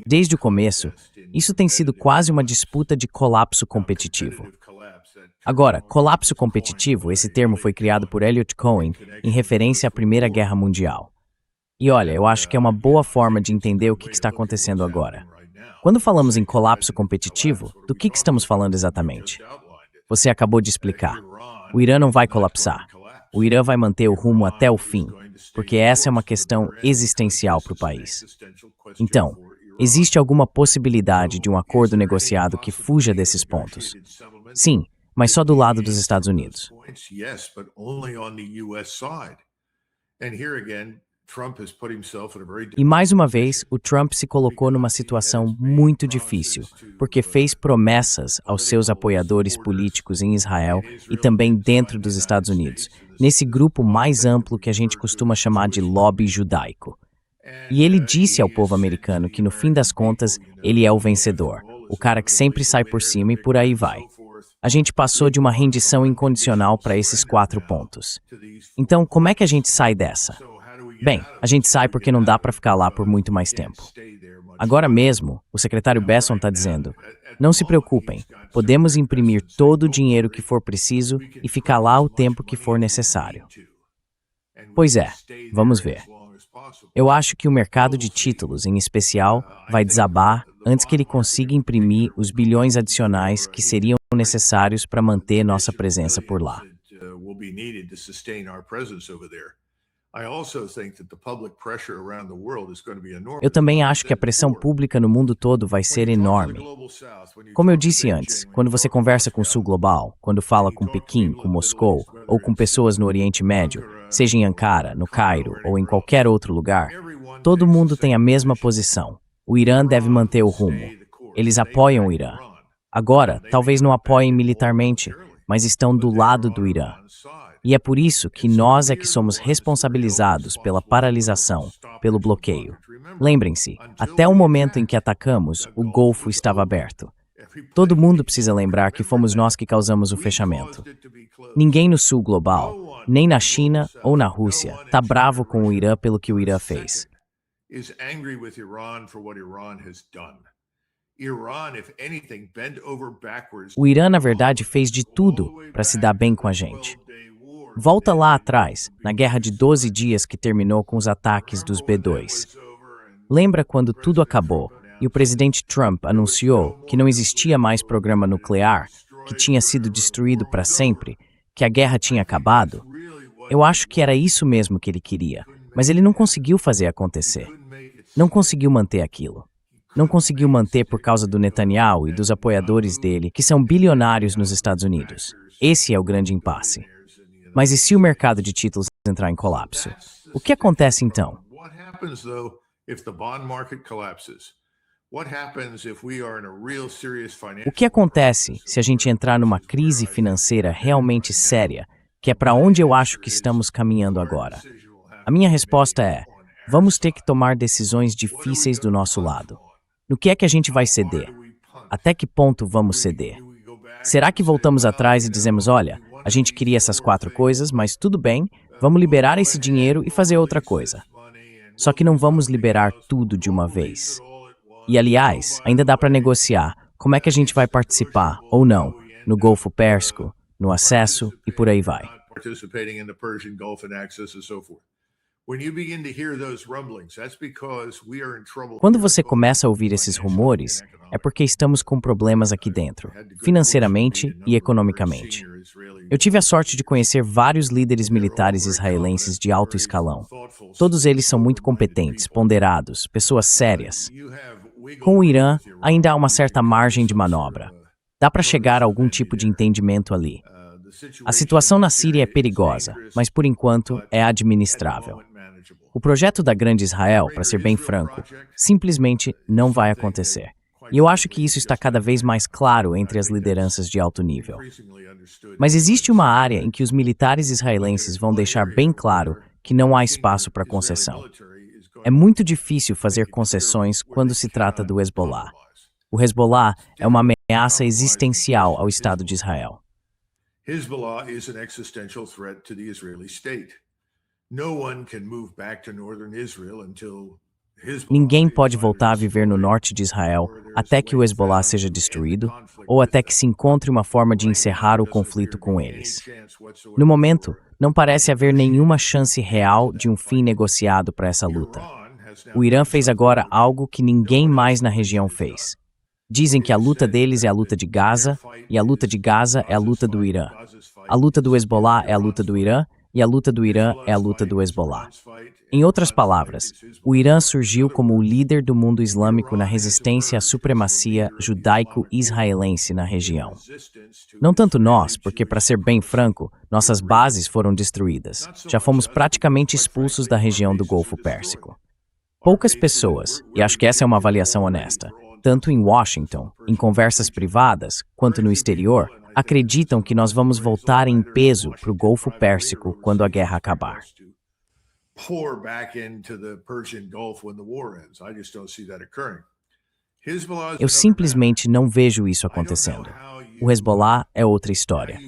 Desde o começo, isso tem sido quase uma disputa de colapso competitivo. Agora, colapso competitivo, esse termo foi criado por Elliot Cohen em referência à Primeira Guerra Mundial. E olha, eu acho que é uma boa forma de entender o que está acontecendo agora. Quando falamos em colapso competitivo, do que estamos falando exatamente? Você acabou de explicar. O Irã não vai colapsar. O Irã vai manter o rumo até o fim, porque essa é uma questão existencial para o país. Então, existe alguma possibilidade de um acordo negociado que fuja desses pontos? Sim, mas só do lado dos Estados Unidos. E mais uma vez, o Trump se colocou numa situação muito difícil, porque fez promessas aos seus apoiadores políticos em Israel e também dentro dos Estados Unidos, nesse grupo mais amplo que a gente costuma chamar de lobby judaico. E ele disse ao povo americano que, no fim das contas, ele é o vencedor, o cara que sempre sai por cima e por aí vai. A gente passou de uma rendição incondicional para esses 4 pontos. Então, como é que a gente sai dessa? Bem, a gente sai porque não dá para ficar lá por muito mais tempo. Agora mesmo, o secretário Besson está dizendo, não se preocupem, podemos imprimir todo o dinheiro que for preciso e ficar lá o tempo que for necessário. Pois é, vamos ver. Eu acho que o mercado de títulos, em especial, vai desabar antes que ele consiga imprimir os bilhões adicionais que seriam necessários para manter nossa presença por lá. Eu também acho que a pressão pública no mundo todo vai ser enorme. Como eu disse antes, quando você conversa com o Sul Global, quando fala com Pequim, com Moscou, ou com pessoas no Oriente Médio, seja em Ankara, no Cairo ou em qualquer outro lugar, todo mundo tem a mesma posição. O Irã deve manter o rumo. Eles apoiam o Irã. Agora, talvez não apoiem militarmente, mas estão do lado do Irã. E é por isso que nós é que somos responsabilizados pela paralisação, pelo bloqueio. Lembrem-se, até o momento em que atacamos, o Golfo estava aberto. Todo mundo precisa lembrar que fomos nós que causamos o fechamento. Ninguém no Sul Global, nem na China ou na Rússia, está bravo com o Irã pelo que o Irã fez. O Irã, na verdade, fez de tudo para se dar bem com a gente. Volta lá atrás, na guerra de 12 dias que terminou com os ataques dos B-2. Lembra quando tudo acabou e o presidente Trump anunciou que não existia mais programa nuclear, que tinha sido destruído para sempre, que a guerra tinha acabado? Eu acho que era isso mesmo que ele queria, mas ele não conseguiu fazer acontecer. Não conseguiu manter aquilo. Não conseguiu manter por causa do Netanyahu e dos apoiadores dele, que são bilionários nos Estados Unidos. Esse é o grande impasse. Mas e se o mercado de títulos entrar em colapso? O que acontece então? O que acontece se a gente entrar numa crise financeira realmente séria, que é para onde eu acho que estamos caminhando agora? A minha resposta é: vamos ter que tomar decisões difíceis do nosso lado. No que é que a gente vai ceder? Até que ponto vamos ceder? Será que voltamos atrás e dizemos, olha, a gente queria essas 4 coisas, mas tudo bem, vamos liberar esse dinheiro e fazer outra coisa. Só que não vamos liberar tudo de uma vez. E, aliás, ainda dá para negociar como é que a gente vai participar, ou não, no Golfo Pérsico, no acesso e por aí vai. Quando você começa a ouvir esses rumores, é porque estamos com problemas aqui dentro, financeiramente e economicamente. Eu tive a sorte de conhecer vários líderes militares israelenses de alto escalão. Todos eles são muito competentes, ponderados, pessoas sérias. Com o Irã, ainda há uma certa margem de manobra. Dá para chegar a algum tipo de entendimento ali. A situação na Síria é perigosa, mas por enquanto é administrável. O projeto da Grande Israel, para ser bem franco, simplesmente não vai acontecer. E eu acho que isso está cada vez mais claro entre as lideranças de alto nível. Mas existe uma área em que os militares israelenses vão deixar bem claro que não há espaço para concessão. É muito difícil fazer concessões quando se trata do Hezbollah. O Hezbollah é uma ameaça existencial ao Estado de Israel. Hezbollah is an existential threat to the Israeli state. Ninguém pode voltar a viver no norte de Israel até que o Hezbollah seja destruído ou até que se encontre uma forma de encerrar o conflito com eles. No momento, não parece haver nenhuma chance real de um fim negociado para essa luta. O Irã fez agora algo que ninguém mais na região fez. Dizem que a luta deles é a luta de Gaza, e a luta de Gaza é a luta do Irã. A luta do Hezbollah é a luta do Irã, e a luta do Irã é a luta do Hezbollah. Em outras palavras, o Irã surgiu como o líder do mundo islâmico na resistência à supremacia judaico-israelense na região. Não tanto nós, porque, para ser bem franco, nossas bases foram destruídas. Já fomos praticamente expulsos da região do Golfo Pérsico. Poucas pessoas, e acho que essa é uma avaliação honesta, tanto em Washington, em conversas privadas, quanto no exterior, acreditam que nós vamos voltar em peso para o Golfo Pérsico quando a guerra acabar. Eu simplesmente não vejo isso acontecendo. O Hezbollah é outra história.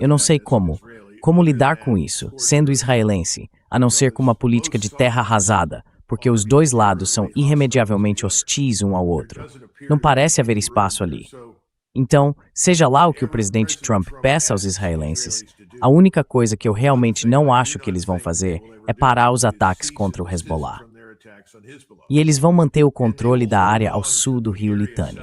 Eu não sei como lidar com isso, sendo israelense, a não ser com uma política de terra arrasada, porque os dois lados são irremediavelmente hostis um ao outro. Não parece haver espaço ali. Então, seja lá o que o presidente Trump peça aos israelenses, a única coisa que eu realmente não acho que eles vão fazer é parar os ataques contra o Hezbollah. E eles vão manter o controle da área ao sul do rio Litani.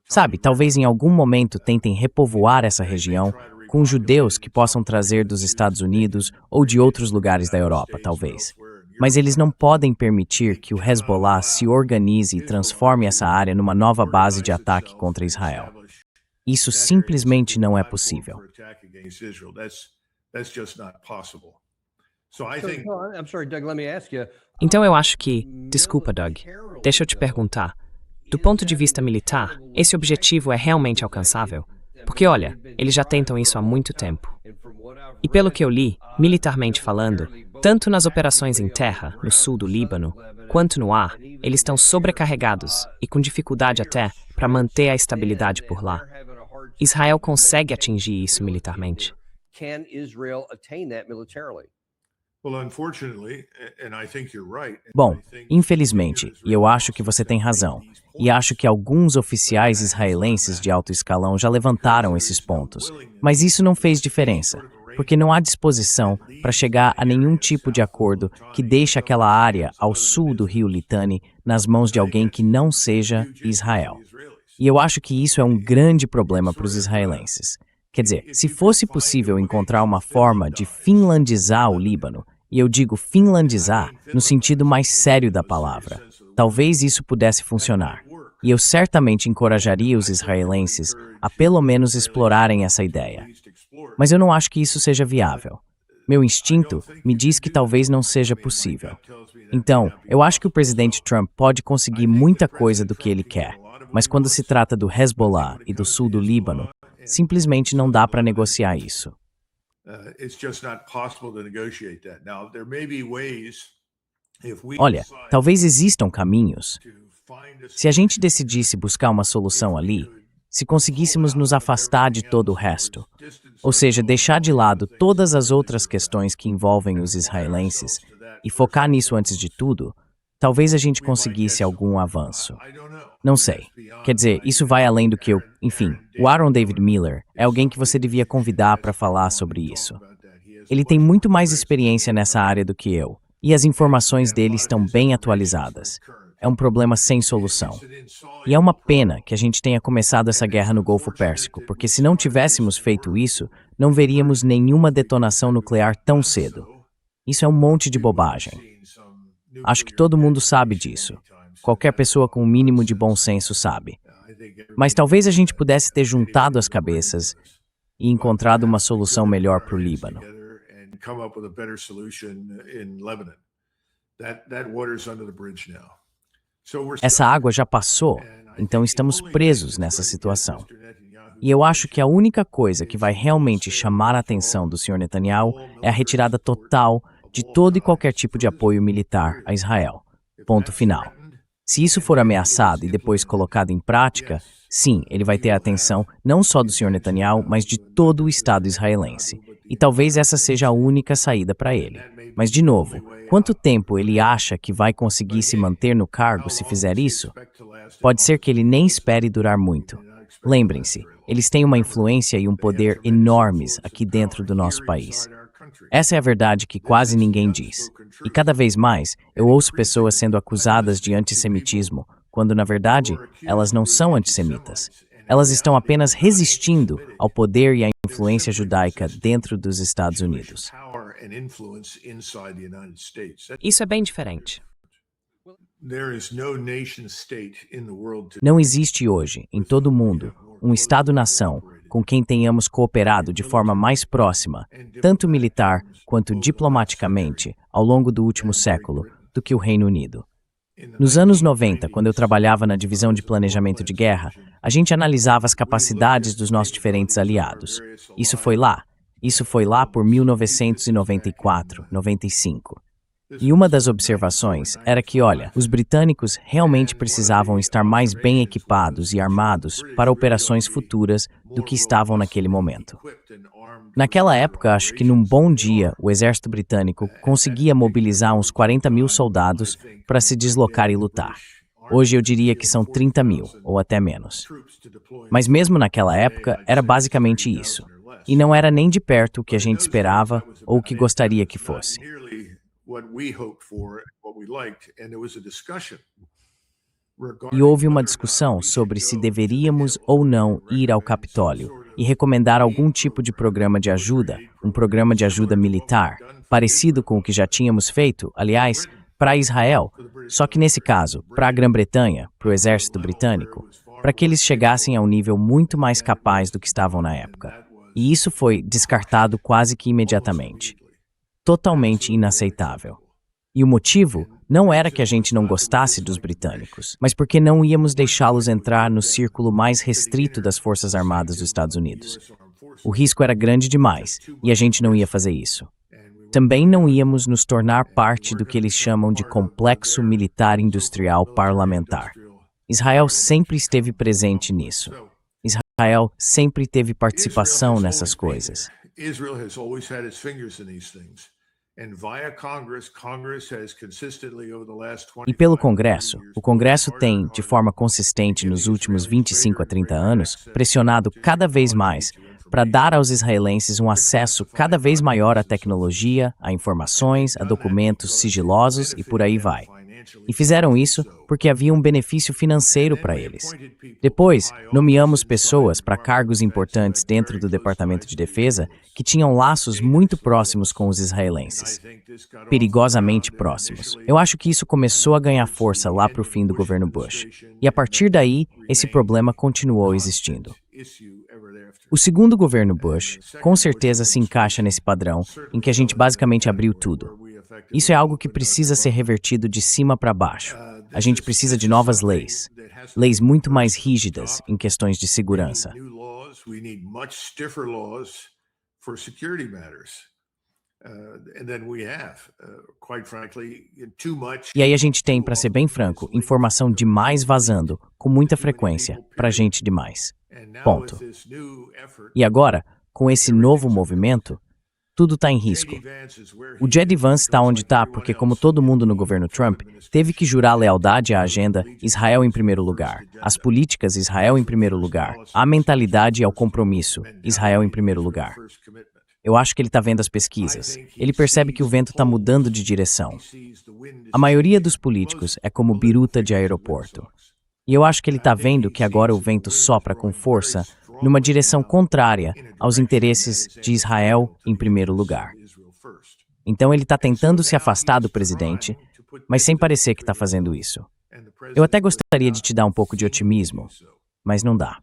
Sabe, talvez em algum momento tentem repovoar essa região com judeus que possam trazer dos Estados Unidos ou de outros lugares da Europa, talvez. Mas eles não podem permitir que o Hezbollah se organize e transforme essa área numa nova base de ataque contra Israel. Isso simplesmente não é possível. Então eu acho que... Desculpa, Doug. Deixa eu te perguntar. Do ponto de vista militar, esse objetivo é realmente alcançável? Porque, olha, eles já tentam isso há muito tempo. E pelo que eu li, militarmente falando, tanto nas operações em terra, no sul do Líbano, quanto no ar, eles estão sobrecarregados e com dificuldade até para manter a estabilidade por lá. Israel consegue atingir isso militarmente? Bom, infelizmente, e eu acho que você tem razão, e acho que alguns oficiais israelenses de alto escalão já levantaram esses pontos, mas isso não fez diferença, porque não há disposição para chegar a nenhum tipo de acordo que deixe aquela área ao sul do rio Litani nas mãos de alguém que não seja Israel. E eu acho que isso é um grande problema para os israelenses. Quer dizer, se fosse possível encontrar uma forma de finlandizar o Líbano, e eu digo finlandizar no sentido mais sério da palavra, talvez isso pudesse funcionar. E eu certamente encorajaria os israelenses a pelo menos explorarem essa ideia. Mas eu não acho que isso seja viável. Meu instinto me diz que talvez não seja possível. Então, eu acho que o presidente Trump pode conseguir muita coisa do que ele quer, mas quando se trata do Hezbollah e do sul do Líbano, simplesmente não dá para negociar isso. Olha, talvez existam caminhos. Se a gente decidisse buscar uma solução ali, se conseguíssemos nos afastar de todo o resto, ou seja, deixar de lado todas as outras questões que envolvem os israelenses e focar nisso antes de tudo, talvez a gente conseguisse algum avanço. Não sei. Quer dizer, isso vai além do que eu... Enfim, o Aaron David Miller é alguém que você devia convidar para falar sobre isso. Ele tem muito mais experiência nessa área do que eu, e as informações dele estão bem atualizadas. É um problema sem solução. E é uma pena que a gente tenha começado essa guerra no Golfo Pérsico, porque se não tivéssemos feito isso, não veríamos nenhuma detonação nuclear tão cedo. Isso é um monte de bobagem. Acho que todo mundo sabe disso. Qualquer pessoa com um mínimo de bom senso sabe. Mas talvez a gente pudesse ter juntado as cabeças e encontrado uma solução melhor para o Líbano. Essa água já passou, então estamos presos nessa situação. E eu acho que a única coisa que vai realmente chamar a atenção do Sr. Netanyahu é a retirada total de todo e qualquer tipo de apoio militar a Israel. Ponto final. Se isso for ameaçado e depois colocado em prática, sim, ele vai ter a atenção não só do Sr. Netanyahu, mas de todo o Estado israelense. E talvez essa seja a única saída para ele. Mas, de novo, quanto tempo ele acha que vai conseguir se manter no cargo se fizer isso? Pode ser que ele nem espere durar muito. Lembrem-se, eles têm uma influência e um poder enormes aqui dentro do nosso país. Essa é a verdade que quase ninguém diz. E cada vez mais, eu ouço pessoas sendo acusadas de antissemitismo, quando, na verdade, elas não são antissemitas. Elas estão apenas resistindo ao poder e à influência judaica dentro dos Estados Unidos. Isso é bem diferente. Não existe hoje, em todo o mundo, um Estado-nação com quem tenhamos cooperado de forma mais próxima, tanto militar quanto diplomaticamente, ao longo do último século, do que o Reino Unido. Nos anos 90, quando eu trabalhava na divisão de planejamento de guerra, a gente analisava as capacidades dos nossos diferentes aliados. Isso foi lá por 1994, 95. E uma das observações era que, olha, os britânicos realmente precisavam estar mais bem equipados e armados para operações futuras do que estavam naquele momento. Naquela época, acho que num bom dia, o exército britânico conseguia mobilizar uns 40 mil soldados para se deslocar e lutar. Hoje eu diria que são 30 mil, ou até menos. Mas mesmo naquela época, era basicamente isso. E não era nem de perto o que a gente esperava ou o que gostaria que fosse. E houve uma discussão sobre se deveríamos ou não ir ao Capitólio e recomendar algum tipo de programa de ajuda, um programa de ajuda militar, parecido com o que já tínhamos feito, aliás, para Israel, só que nesse caso, para a Grã-Bretanha, para o exército britânico, para que eles chegassem a um nível muito mais capaz do que estavam na época. E isso foi descartado quase que imediatamente. Totalmente inaceitável. E o motivo não era que a gente não gostasse dos britânicos, mas porque não íamos deixá-los entrar no círculo mais restrito das Forças Armadas dos Estados Unidos. O risco era grande demais, e a gente não ia fazer isso. Também não íamos nos tornar parte do que eles chamam de complexo militar industrial parlamentar. Israel sempre esteve presente nisso. Israel sempre teve participação nessas coisas. E pelo Congresso, o Congresso tem, de forma consistente nos últimos 25 a 30 anos, pressionado cada vez mais para dar aos israelenses um acesso cada vez maior à tecnologia, a informações, a documentos sigilosos e por aí vai. E fizeram isso porque havia um benefício financeiro para eles. Depois, nomeamos pessoas para cargos importantes dentro do Departamento de Defesa que tinham laços muito próximos com os israelenses. Perigosamente próximos. Eu acho que isso começou a ganhar força lá para o fim do governo Bush. E a partir daí, esse problema continuou existindo. O segundo governo Bush, com certeza se encaixa nesse padrão em que a gente basicamente abriu tudo. Isso é algo que precisa ser revertido de cima para baixo. A gente precisa de novas leis. Leis muito mais rígidas em questões de segurança. E aí a gente tem, para ser bem franco, informação demais vazando, com muita frequência, para gente demais. Ponto. E agora, com esse novo movimento, tudo está em risco. O J.D. Vance está onde está porque, como todo mundo no governo Trump, teve que jurar lealdade à agenda Israel em primeiro lugar, às políticas Israel em primeiro lugar, à mentalidade e ao compromisso Israel em primeiro lugar. Eu acho que ele está vendo as pesquisas. Ele percebe que o vento está mudando de direção. A maioria dos políticos é como biruta de aeroporto. E eu acho que ele está vendo que agora o vento sopra com força numa direção contrária aos interesses de Israel em primeiro lugar. Então ele está tentando se afastar do presidente, mas sem parecer que está fazendo isso. Eu até gostaria de te dar um pouco de otimismo, mas não dá.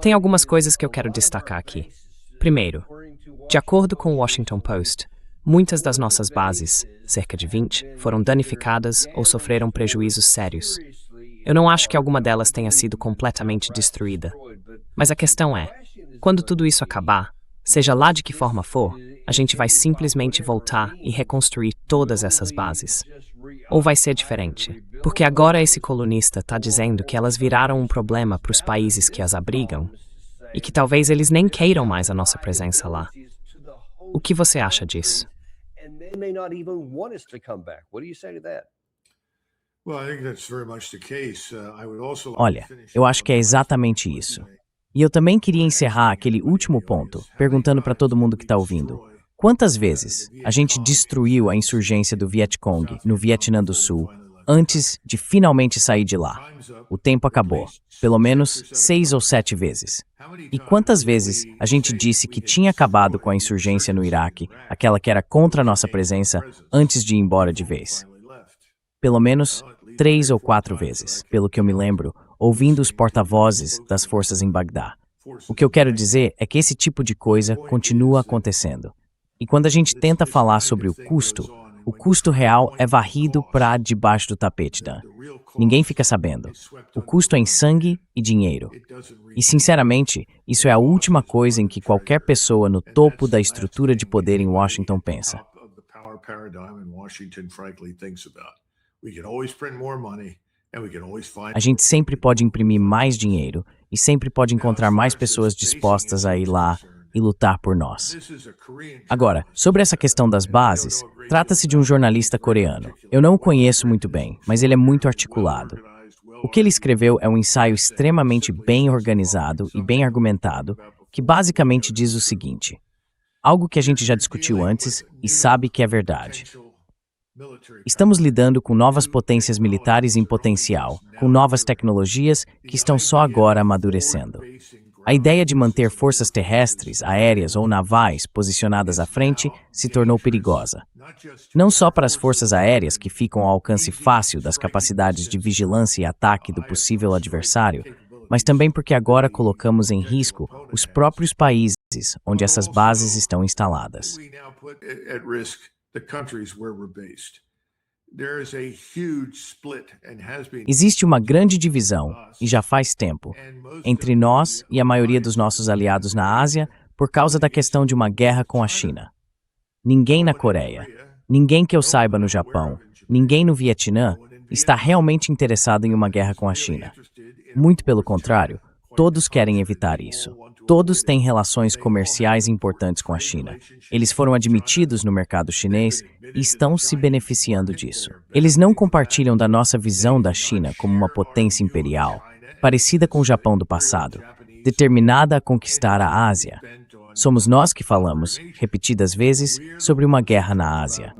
Tem algumas coisas que eu quero destacar aqui. Primeiro, de acordo com o Washington Post, muitas das nossas bases, cerca de 20, foram danificadas ou sofreram prejuízos sérios. Eu não acho que alguma delas tenha sido completamente destruída. Mas a questão é, quando tudo isso acabar, seja lá de que forma for, a gente vai simplesmente voltar e reconstruir todas essas bases. Ou vai ser diferente? Porque agora esse colunista está dizendo que elas viraram um problema para os países que as abrigam e que talvez eles nem queiram mais a nossa presença lá. O que você acha disso? Olha, eu acho que é exatamente isso. E eu também queria encerrar aquele último ponto, perguntando para todo mundo que está ouvindo. Quantas vezes a gente destruiu a insurgência do Vietcong no Vietnã do Sul antes de finalmente sair de lá? O tempo acabou. Pelo menos 6 ou 7 vezes. E quantas vezes a gente disse que tinha acabado com a insurgência no Iraque, aquela que era contra a nossa presença, antes de ir embora de vez? Pelo menos 3 ou 4 vezes, pelo que eu me lembro, ouvindo os porta-vozes das forças em Bagdá. O que eu quero dizer é que esse tipo de coisa continua acontecendo. E quando a gente tenta falar sobre o custo real é varrido para debaixo do tapete, Dan. Ninguém fica sabendo. O custo é em sangue e dinheiro. E, sinceramente, isso é a última coisa em que qualquer pessoa no topo da estrutura de poder em Washington pensa. A gente sempre pode imprimir mais dinheiro e sempre pode encontrar mais pessoas dispostas a ir lá e lutar por nós. Agora, sobre essa questão das bases, trata-se de um jornalista coreano. Eu não o conheço muito bem, mas ele é muito articulado. O que ele escreveu é um ensaio extremamente bem organizado e bem argumentado, que basicamente diz o seguinte: algo que a gente já discutiu antes e sabe que é verdade. Estamos lidando com novas potências militares em potencial, com novas tecnologias que estão só agora amadurecendo. A ideia de manter forças terrestres, aéreas ou navais posicionadas à frente se tornou perigosa. Não só para as forças aéreas que ficam ao alcance fácil das capacidades de vigilância e ataque do possível adversário, mas também porque agora colocamos em risco os próprios países onde essas bases estão instaladas. Existe uma grande divisão, e já faz tempo, entre nós e a maioria dos nossos aliados na Ásia por causa da questão de uma guerra com a China. Ninguém na Coreia, ninguém que eu saiba no Japão, ninguém no Vietnã está realmente interessado em uma guerra com a China. Muito pelo contrário, todos querem evitar isso. Todos têm relações comerciais importantes com a China. Eles foram admitidos no mercado chinês e estão se beneficiando disso. Eles não compartilham da nossa visão da China como uma potência imperial, parecida com o Japão do passado, determinada a conquistar a Ásia. Somos nós que falamos, repetidas vezes, sobre uma guerra na Ásia.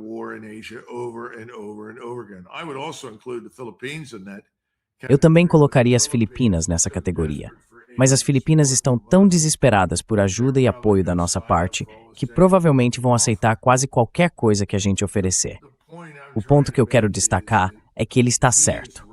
Eu também colocaria as Filipinas nessa categoria. Mas as Filipinas estão tão desesperadas por ajuda e apoio da nossa parte que provavelmente vão aceitar quase qualquer coisa que a gente oferecer. O ponto que eu quero destacar é que ele está certo.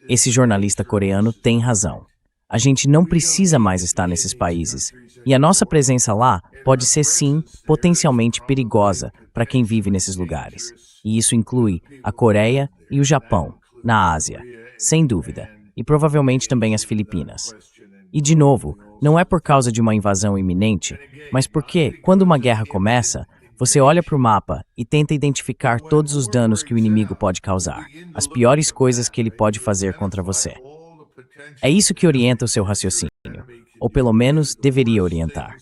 Esse jornalista coreano tem razão. A gente não precisa mais estar nesses países, e a nossa presença lá pode ser, sim, potencialmente perigosa para quem vive nesses lugares. E isso inclui a Coreia e o Japão, na Ásia, sem dúvida, e provavelmente também as Filipinas. E, de novo, não é por causa de uma invasão iminente, mas porque, quando uma guerra começa, você olha para o mapa e tenta identificar todos os danos que o inimigo pode causar, as piores coisas que ele pode fazer contra você. É isso que orienta o seu raciocínio, ou pelo menos deveria orientar.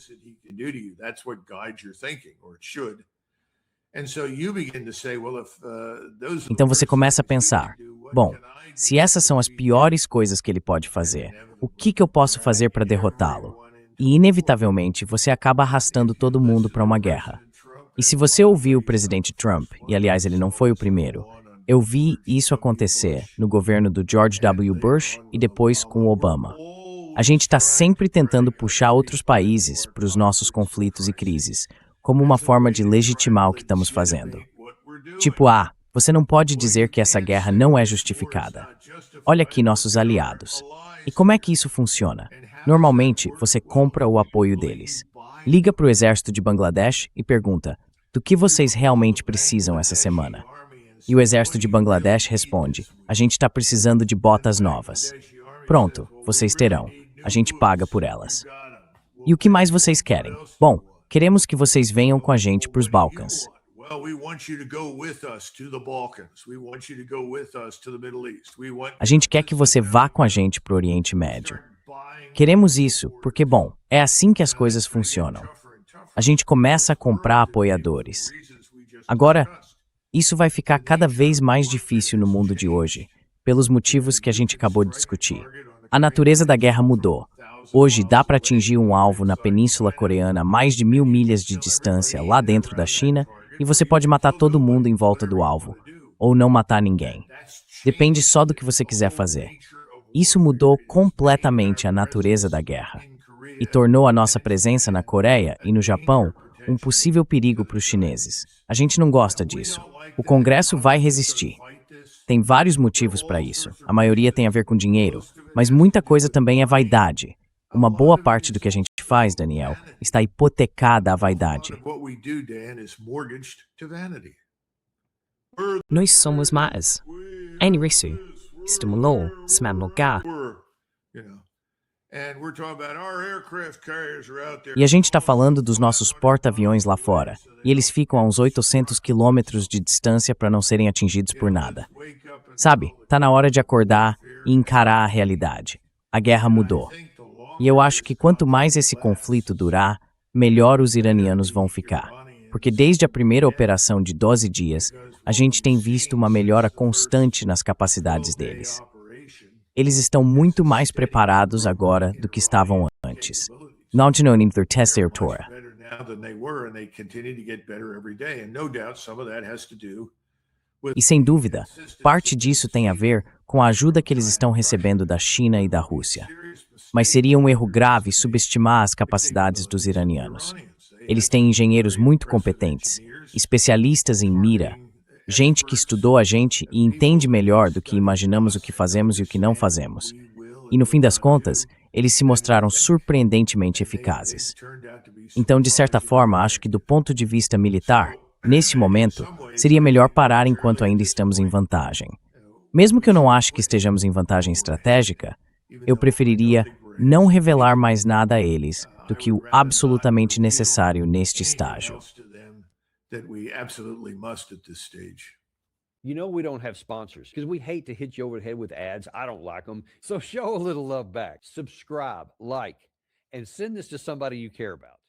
Então você começa a pensar, bom, se essas são as piores coisas que ele pode fazer, o que eu posso fazer para derrotá-lo? E inevitavelmente você acaba arrastando todo mundo para uma guerra. E se você ouviu o presidente Trump, e aliás ele não foi o primeiro, eu vi isso acontecer no governo do George W. Bush e depois com o Obama. A gente está sempre tentando puxar outros países para os nossos conflitos e crises, como uma forma de legitimar o que estamos fazendo. Tipo, você não pode dizer que essa guerra não é justificada. Olha aqui nossos aliados. E como é que isso funciona? Normalmente, você compra o apoio deles. Liga para o exército de Bangladesh e pergunta, do que vocês realmente precisam essa semana? E o exército de Bangladesh responde, a gente está precisando de botas novas. Pronto, vocês terão. A gente paga por elas. E o que mais vocês querem? Bom, queremos que vocês venham com a gente para os Balcãs. Well, we want you to go with us to the Balkans. We want you to go with us to the Middle East. We want A gente quer que você vá com a gente para o Oriente Médio. Queremos isso porque, bom, é assim que as coisas funcionam. A gente começa a comprar apoiadores. Agora, isso vai ficar cada vez mais difícil no mundo de hoje, pelos motivos que a gente acabou de discutir. A natureza da guerra mudou. Hoje dá para atingir um alvo na Península Coreana a mais de 1.000 milhas de distância lá dentro da China e você pode matar todo mundo em volta do alvo, ou não matar ninguém. Depende só do que você quiser fazer. Isso mudou completamente a natureza da guerra e tornou a nossa presença na Coreia e no Japão um possível perigo para os chineses. A gente não gosta disso. O Congresso vai resistir. Tem vários motivos para isso. A maioria tem a ver com dinheiro, mas muita coisa também é vaidade. Uma boa parte do que a gente faz, Daniel, está hipotecada à vaidade. Nós somos mais. Em isso, estimulou SMAM lugar. E a gente está falando dos nossos porta-aviões lá fora, e eles ficam a uns 800 quilômetros de distância para não serem atingidos por nada. Sabe, tá na hora de acordar e encarar a realidade. A guerra mudou. E eu acho que quanto mais esse conflito durar, melhor os iranianos vão ficar. Porque desde a primeira operação de 12 dias, a gente tem visto uma melhora constante nas capacidades deles. Eles estão muito mais preparados agora do que estavam antes. Não tinham their test air Torah. E sem dúvida, parte disso tem a ver com a ajuda que eles estão recebendo da China e da Rússia. Mas seria um erro grave subestimar as capacidades dos iranianos. Eles têm engenheiros muito competentes, especialistas em mira, gente que estudou a gente e entende melhor do que imaginamos o que fazemos e o que não fazemos. E no fim das contas, eles se mostraram surpreendentemente eficazes. Então, de certa forma, acho que do ponto de vista militar, nesse momento, seria melhor parar enquanto ainda estamos em vantagem. Mesmo que eu não ache que estejamos em vantagem estratégica, eu preferiria não revelar mais nada a eles do que o absolutamente necessário neste estágio. You know we don't have sponsors because we hate to hit you over the head with ads. I don't like them. So show a little love back. Subscribe, like, and send this to somebody you care about.